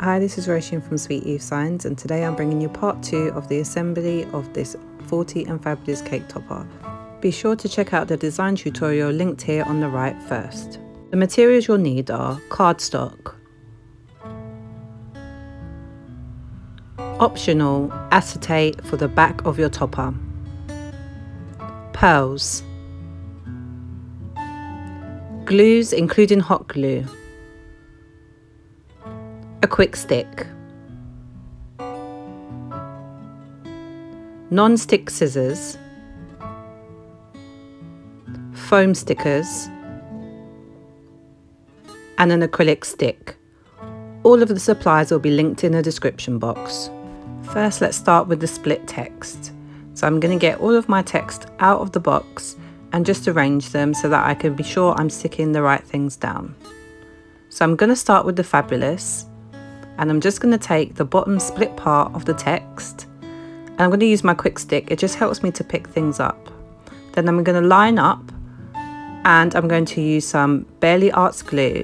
Hi, this is Roisin from Sweet Eve Signs, and today I'm bringing you part 2 of the assembly of this Forty and Fabulous cake topper. Be sure to check out the design tutorial linked here on the right first. The materials you'll need are cardstock, optional acetate for the back of your topper, pearls, glues including hot glue, a quick stick, non-stick scissors, foam stickers, and an acrylic stick. All of the supplies will be linked in the description box. First, let's start with the split text. So I'm going to get all of my text out of the box and just arrange them so that I can be sure I'm sticking the right things down. So I'm going to start with the Fabulous, and I'm just going to take the bottom split part of the text, and I'm going to use my quick stick. It just helps me to pick things up. Then I'm going to line up, and I'm going to use some Barely Arts glue,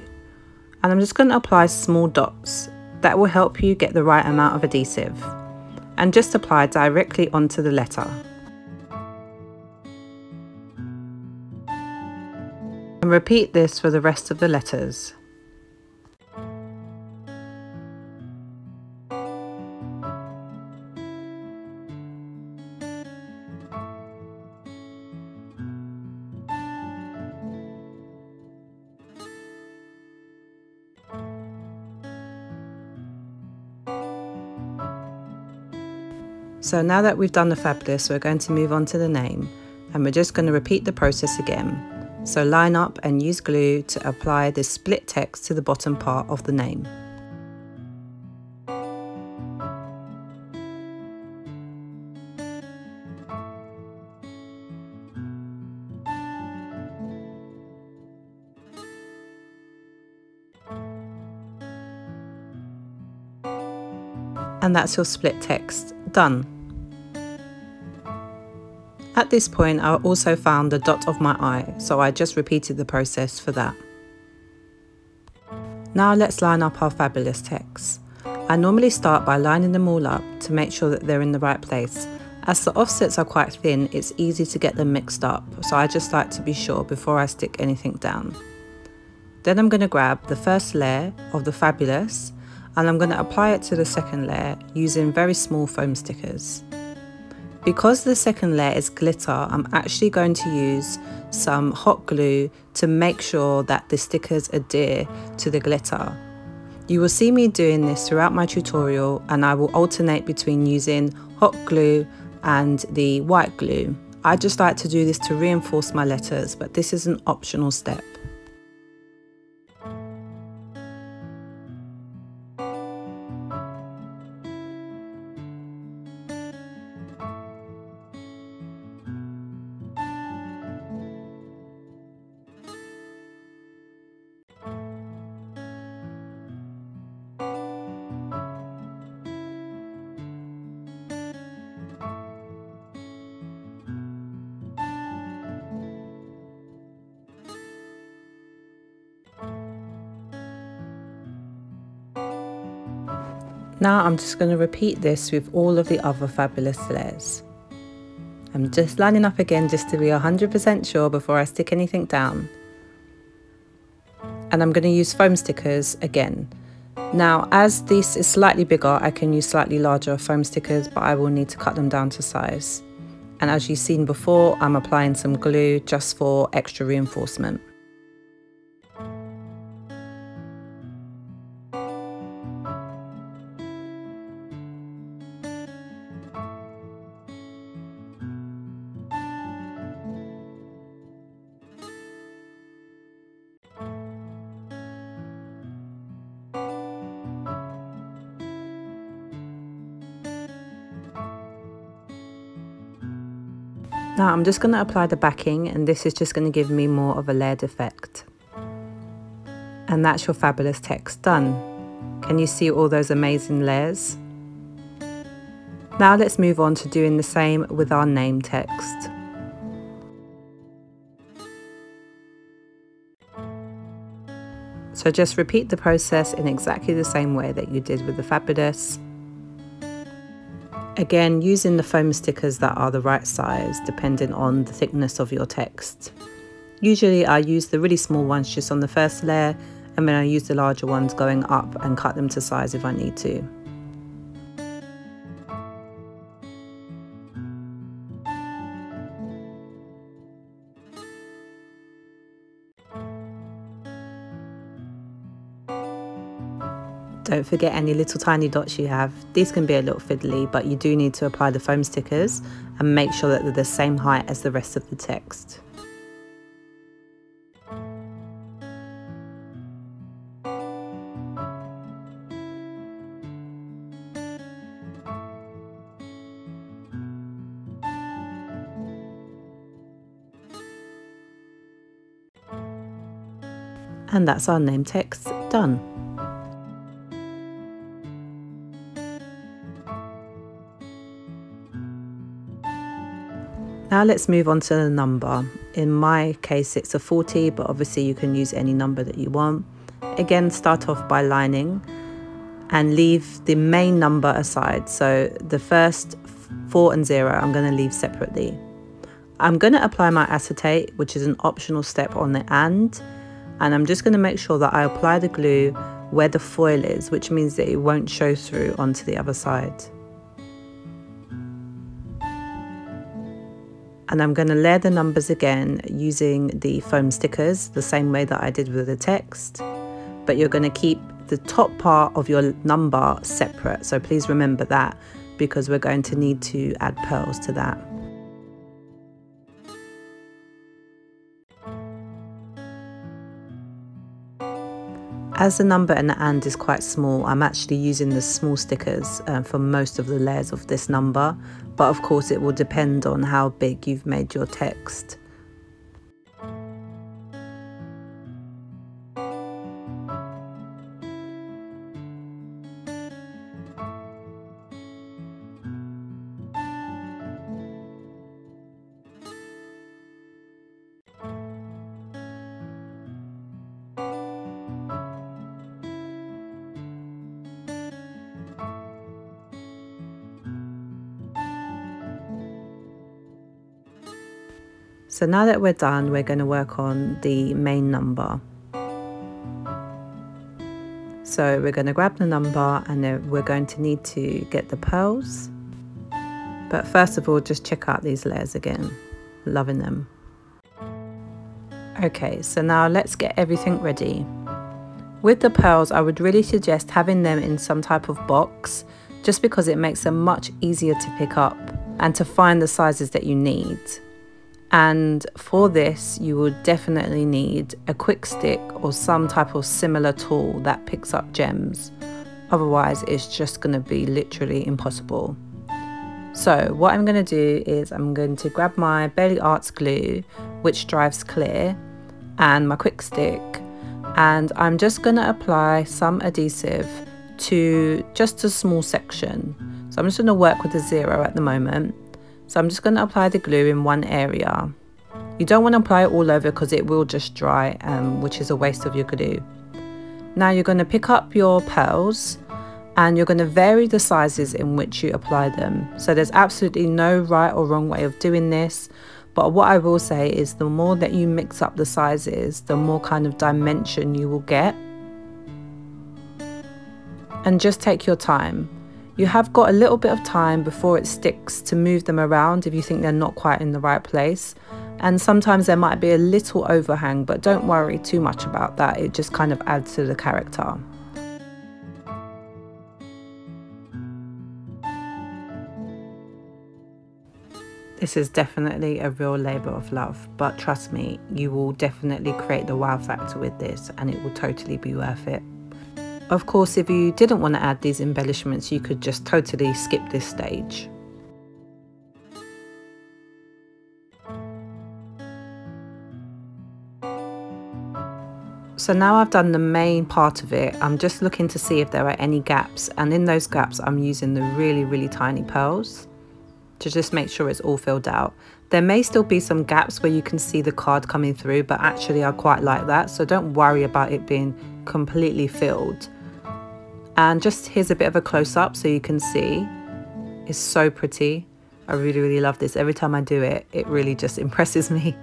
and I'm just going to apply small dots. That will help you get the right amount of adhesive, and just apply directly onto the letter. And repeat this for the rest of the letters. So now that we've done the Fabulous, we're going to move on to the name, and we're just going to repeat the process again. So line up and use glue to apply this split text to the bottom part of the name. And that's your split text done. At this point, I also found the dot of my eye, so I just repeated the process for that. Now let's line up our Fabulous text. I normally start by lining them all up to make sure that they're in the right place. As the offsets are quite thin, it's easy to get them mixed up, so I just like to be sure before I stick anything down. Then I'm going to grab the first layer of the Fabulous, and I'm going to apply it to the second layer using very small foam stickers. Because the second layer is glitter, I'm actually going to use some hot glue to make sure that the stickers adhere to the glitter. You will see me doing this throughout my tutorial, and I will alternate between using hot glue and the white glue. I just like to do this to reinforce my letters, but this is an optional step. Now I'm just going to repeat this with all of the other Fabulous layers. I'm just lining up again just to be 100% sure before I stick anything down. And I'm going to use foam stickers again. Now, as this is slightly bigger, I can use slightly larger foam stickers, but I will need to cut them down to size. And as you've seen before, I'm applying some glue just for extra reinforcement. Now I'm just going to apply the backing, and this is just going to give me more of a layered effect. And that's your Fabulous text done. Can you see all those amazing layers? Now let's move on to doing the same with our name text. So just repeat the process in exactly the same way that you did with the Fabulous. Again, using the foam stickers that are the right size depending on the thickness of your text. Usually I use the really small ones just on the first layer, and then I use the larger ones going up and cut them to size if I need to. Don't forget any little tiny dots you have. These can be a little fiddly, but you do need to apply the foam stickers and make sure that they're the same height as the rest of the text. And that's our name text done. Now let's move on to the number. In my case it's a 40, but obviously you can use any number that you want. Again, start off by lining and leave the main number aside. So the first 4 and 0 I'm going to leave separately. I'm going to apply my acetate, which is an optional step on the and I'm just going to make sure that I apply the glue where the foil is, which means that it won't show through onto the other side. And I'm going to layer the numbers again using the foam stickers, the same way that I did with the text. But you're going to keep the top part of your number separate. So please remember that, because we're going to need to add pearls to that. As the number and the and is quite small, I'm actually using the small stickers for most of the layers of this number, but of course it will depend on how big you've made your text. So now that we're done, we're going to work on the main number. So we're going to grab the number and then we're going to need to get the pearls. But first of all, just check out these layers again. Loving them. Okay, so now let's get everything ready. With the pearls, I would really suggest having them in some type of box, just because it makes them much easier to pick up and to find the sizes that you need. And for this, you would definitely need a quick stick or some type of similar tool that picks up gems. Otherwise, it's just going to be literally impossible. So what I'm going to do is I'm going to grab my Belly Arts glue, which dries clear, and my quick stick, and I'm just going to apply some adhesive to just a small section. So I'm just going to work with a 0 at the moment. So I'm just going to apply the glue in one area. You don't want to apply it all over because it will just dry, which is a waste of your glue. Now you're going to pick up your pearls and you're going to vary the sizes in which you apply them. So there's absolutely no right or wrong way of doing this. But what I will say is the more that you mix up the sizes, the more kind of dimension you will get. And just take your time. You have got a little bit of time before it sticks to move them around if you think they're not quite in the right place. And sometimes there might be a little overhang, but don't worry too much about that. It just kind of adds to the character. This is definitely a real labour of love, but trust me, you will definitely create the wow factor with this and it will totally be worth it. Of course, if you didn't want to add these embellishments, you could just totally skip this stage. So now I've done the main part of it, I'm just looking to see if there are any gaps, and in those gaps I'm using the really tiny pearls. to just make sure it's all filled out. There may still be some gaps where you can see the card coming through, but actually I quite like that, so don't worry about it being completely filled. And just here's a bit of a close-up so you can see. It's so pretty. I really love this. Every time I do it, it really just impresses me.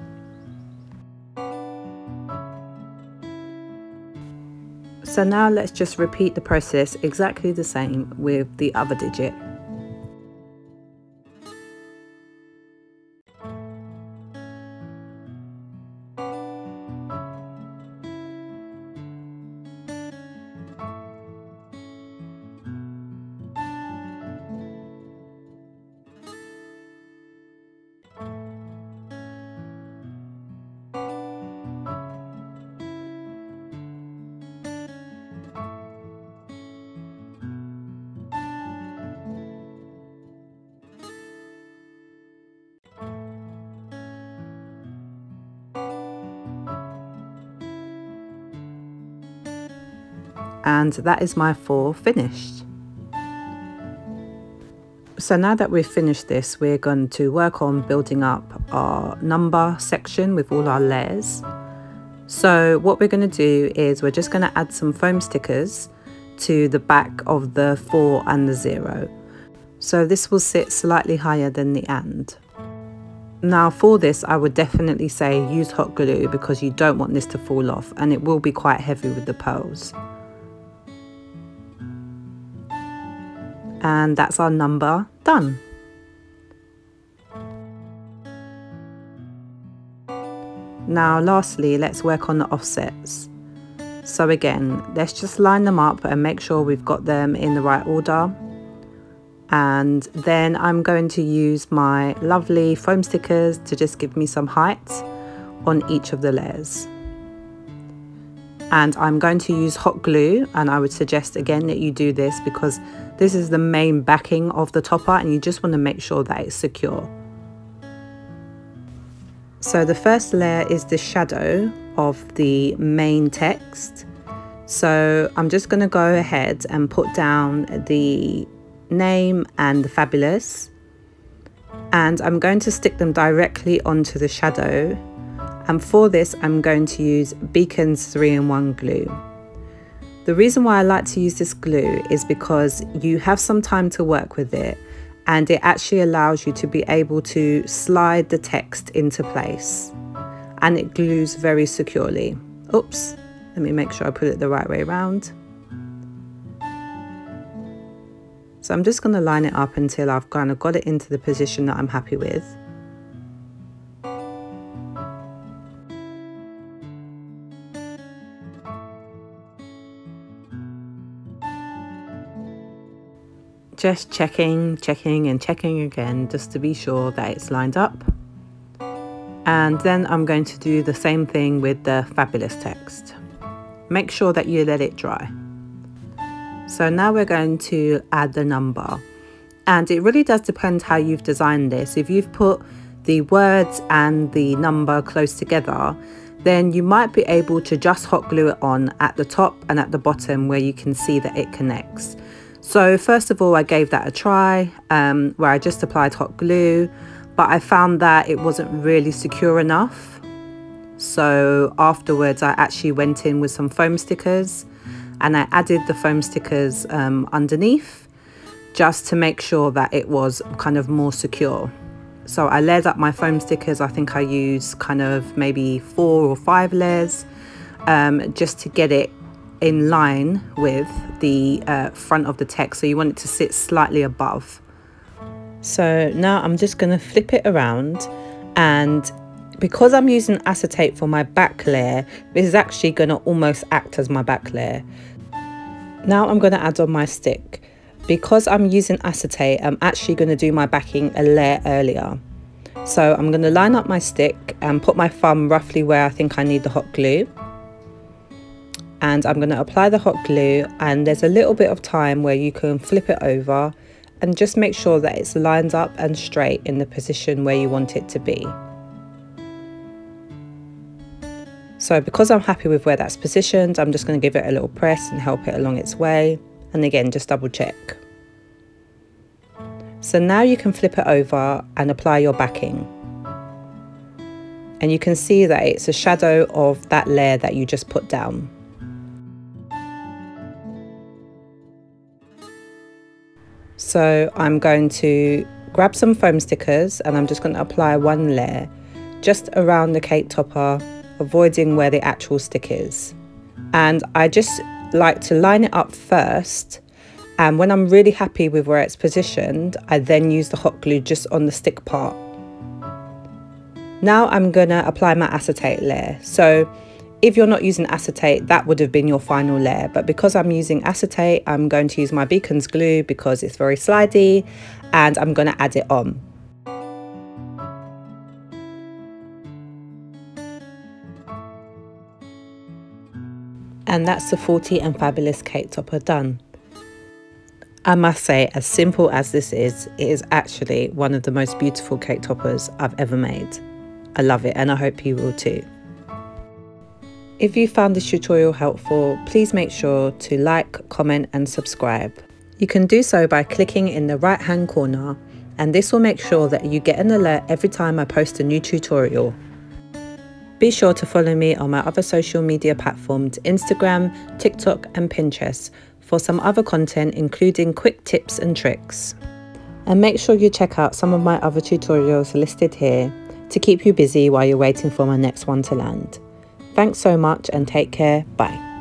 So now let's just repeat the process exactly the same with the other digit. And that is my 4 finished. So now that we've finished this, we're going to work on building up our number section with all our layers. So what we're going to do is we're just going to add some foam stickers to the back of the 4 and the 0. So this will sit slightly higher than the and. Now for this, I would definitely say use hot glue because you don't want this to fall off, and it will be quite heavy with the pearls. And that's our number done. Now lastly, let's work on the offsets. So again, let's just line them up and make sure we've got them in the right order. And then I'm going to use my lovely foam stickers to just give me some height on each of the layers. And I'm going to use hot glue, and I would suggest again that you do this because this is the main backing of the topper and you just want to make sure that it's secure. So the first layer is the shadow of the main text. So I'm just going to go ahead and put down the name and the fabulous, and I'm going to stick them directly onto the shadow. And for this, I'm going to use Beacon's 3-in-1 glue. The reason why I like to use this glue is because you have some time to work with it, and it actually allows you to be able to slide the text into place, and it glues very securely. Oops, let me make sure I put it the right way around. So I'm just going to line it up until I've kind of got it into the position that I'm happy with. Just checking again just to be sure that it's lined up. And then I'm going to do the same thing with the fabulous text. Make sure that you let it dry. So now we're going to add the number. And it really does depend how you've designed this. If you've put the words and the number close together, then you might be able to just hot glue it on at the top and at the bottom where you can see that it connects. So first of all, I gave that a try where I just applied hot glue, but I found that it wasn't really secure enough. So afterwards, I actually went in with some foam stickers and I added the foam stickers underneath just to make sure that it was kind of more secure. So I layered up my foam stickers. I think I used kind of maybe 4 or 5 layers just to get it in line with the front of the text, so you want it to sit slightly above. So now I'm just going to flip it around, and because I'm using acetate for my back layer, this is actually going to almost act as my back layer. Now I'm going to add on my stick. Because I'm using acetate, I'm actually going to do my backing a layer earlier. So I'm going to line up my stick and put my thumb roughly where I think I need the hot glue. And I'm going to apply the hot glue, and there's a little bit of time where you can flip it over and just make sure that it's lined up and straight in the position where you want it to be. So because I'm happy with where that's positioned, I'm just going to give it a little press and help it along its way. And again, just double check. So now you can flip it over and apply your backing. And you can see that it's a shadow of that layer that you just put down. So I'm going to grab some foam stickers and I'm just going to apply one layer just around the cake topper, avoiding where the actual stick is. And I just like to line it up first, and when I'm really happy with where it's positioned, I then use the hot glue just on the stick part. Now I'm gonna apply my acetate layer. So if you're not using acetate, that would have been your final layer, but because I'm using acetate, I'm going to use my Beacon's glue because it's very slidey, and I'm gonna add it on. And that's the Faulty and Fabulous cake topper done. I must say, as simple as this is, it is actually one of the most beautiful cake toppers I've ever made. I love it, and I hope you will too. If you found this tutorial helpful, please make sure to like, comment and subscribe. You can do so by clicking in the right hand corner, and this will make sure that you get an alert every time I post a new tutorial. Be sure to follow me on my other social media platforms, Instagram, TikTok and Pinterest, for some other content including quick tips and tricks. And make sure you check out some of my other tutorials listed here to keep you busy while you're waiting for my next one to land. Thanks so much and take care. Bye.